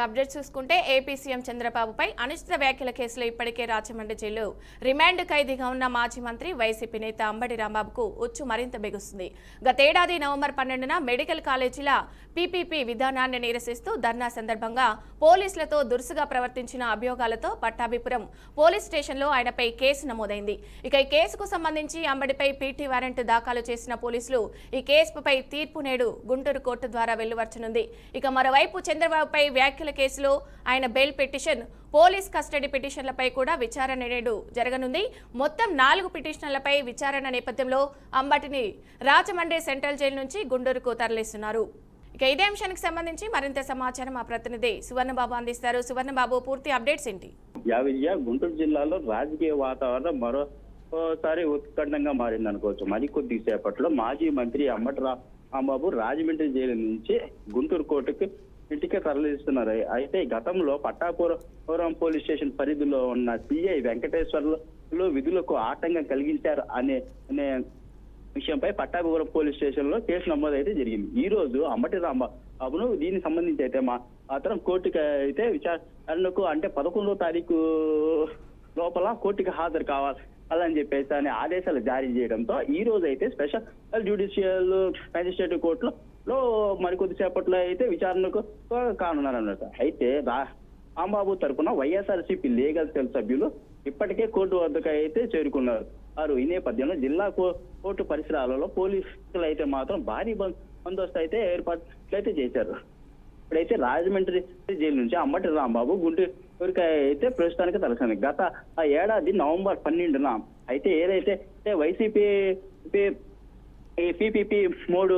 Update చూసుకుంటే AP CM చంద్రబాబుపై అనుచిత వ్యాఖ్యల కేసులో ఇప్పటికే రాజమండ్రి జైలు రిమాండ్ ఖైదీగా ఉన్న మాజీ మంత్రి వైసీపీ నేత అంబటి రాంబాబుకు ఉచ్చు మరింత బిగుస్తుంది. గతేడాది నవంబర్ 12న మెడికల్ కాలేజీల పీపీపీ విధానాన్ని నిరసిస్తూ ధర్నా సందర్భంగా పోలీసులతో దురుసుగా ప్రవర్తించిన అభియోగాలతో పట్టాభిపురం పోలీస్ స్టేషన్లో ఆయనపై కేసు నమోదైంది. ఇక ఈ కేసుకు సంబంధించి అంబటిపై పీటీ వారెంట్ దాఖలు చేసిన పోలీసులు ఈ కేసుపై తీర్పు నేడు గుంటూరు కోర్టు ద్వారా వెలువరచనుంది. ఇక మరోవైపు చంద్రబాబుపై వ్యాఖ్యల కేసులో ఆయన బెయిల్ పిటిషన్, పోలీస్ కస్టడీ పిటిషన్లపై కూడా విచారణ నేడు జరగనుంది. మొత్తం 4 పిటిషన్లపై విచారణ నేపథ్యంలో అంబటిని రాజమండ్రి సెంట్రల్ జైలు నుంచి గుంటూరుకు తరలిస్తున్నారు. ఇక ఇదే అంశానికి సంబంధించి మరింత సమాచారం మా ప్రతినిధి సువర్ణబాబు అందిస్తారు. సువర్ణబాబు, పూర్తి అప్డేట్స్ ఏంటి? గుంటూరు జిల్లాలో రాజకీయ వాతావరణం మరోసారి ఉత్కంఠంగా మారింది అనుకోవచ్చు. మరికొద్ది సేపట్లో మాజీ మంత్రి అంబటి రాంబాబు రాజమండ్రి జైలు నుంచి గుంటూరు కోర్టుకు ఇంటికి తరలిస్తున్నారు. అయితే గతంలో పట్టాపురం పోలీస్ స్టేషన్ పరిధిలో ఉన్న సిఐ వెంకటేశ్వర్లు విధులకు ఆటంకం కలిగించారు అనే విషయంపై పట్టాపురం పోలీస్ స్టేషన్ లో కేసు నమోదు అయితే జరిగింది. ఈ రోజు అంబటి రాంబాబును దీనికి సంబంధించి అయితే మాత్రం కోర్టుకి అయితే విచారణకు అంటే 11వ తారీఖు లోపల కోర్టుకి హాజరు కావాలని చెప్పేసి అనే ఆదేశాలు జారీ చేయడంతో ఈ రోజు అయితే స్పెషల్ జ్యుడిషియల్ మేజిస్ట్రేట్ కోర్టులో మరికొద్ది సేపట్లో అయితే విచారణకు కానున్నారన్నమాట. అయితే రాంబాబు తరఫున వైఎస్ఆర్సీపీ లీగల్ సెల్ సభ్యులు ఇప్పటికే కోర్టు వద్దకు అయితే చేరుకున్నారు. ఈ నేపథ్యంలో జిల్లా కోర్టు పరిసరాలలో పోలీసులు అయితే మాత్రం భారీ బందోబస్తు అయితే ఏర్పాట్లు అయితే చేశారు. ఇప్పుడైతే రాజమండ్రి జైలు నుంచి అంబటి రాంబాబు గుంటూరుకి అయితే ప్రస్తుతానికి తలసింది. గత ఏడాది నవంబర్ 12న అయితే ఏదైతే వైసీపీ పీపీపీ 3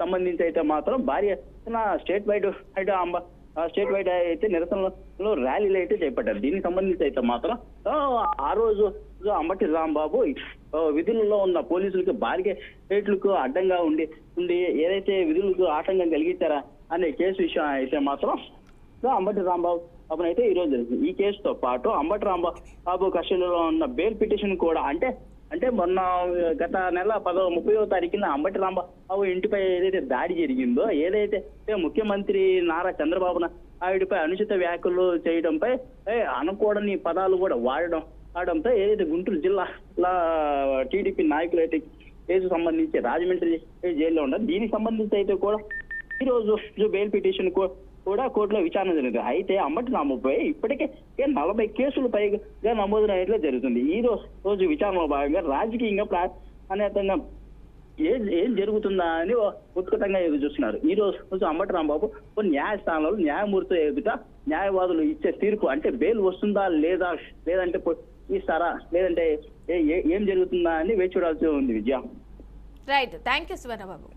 సంబంధించి అయితే మాత్రం భారీ స్టేట్ వైడ్ అయితే నిరసనలో ర్యాలీలు అయితే చేపట్టారు. దీనికి సంబంధించి అయితే మాత్రం ఆ రోజు అంబటి రాంబాబు విధులలో ఉన్న పోలీసులకు బారికేడ్లకు అడ్డంగా ఉండి ఏదైతే విధులకు ఆటంకం కలిగించారా అనే కేసు విషయం అయితే మాత్రం అంబటి రాంబాబు అయితే ఈ రోజు జరిగింది. ఈ కేసుతో పాటు అంబటి రాంబాబు కస్టడీలో ఉన్న బెయిల్ పిటిషన్ కూడా అంటే మొన్న గత నెల 30వ తారీఖున అంబటి రాంబాబు ఇంటిపై ఏదైతే దాడి జరిగిందో, ఏదైతే ముఖ్యమంత్రి నారా చంద్రబాబు నాయుడిపై అనుచిత వ్యాఖ్యలు చేయడంపై అనకూడని పదాలు కూడా వాడడంతో ఏదైతే గుంటూరు జిల్లా టీడీపీ నాయకులు అయితే కేసు సంబంధించి రాజమండ్రి జైల్లో ఉన్నారు. దీనికి సంబంధించి అయితే కూడా ఈ రోజు బెయిల్ పిటిషన్ కూడా కోర్టులో విచారణ జరిగింది. అయితే అంబటి రాంబాబుపై ఇప్పటికే 40 కేసులు పైగా నమోదు జరుగుతుంది. ఈ రోజు విచారణలో భాగంగా రాజకీయంగా ప్రాధాన్యతంగా ఏం జరుగుతుందా అని ఉత్కటంగా ఎదురు చూస్తున్నారు. ఈ రోజు అంబటి రాంబాబు న్యాయస్థానంలో న్యాయమూర్తి ఎదుట న్యాయవాదులు ఇచ్చే తీర్పు అంటే బెయిల్ వస్తుందా లేదంటే ఇస్తారా లేదంటే ఏం జరుగుతుందా అని వేచి చూడాల్సి ఉంది. Vijaya. Right, thank you Suvarnababu.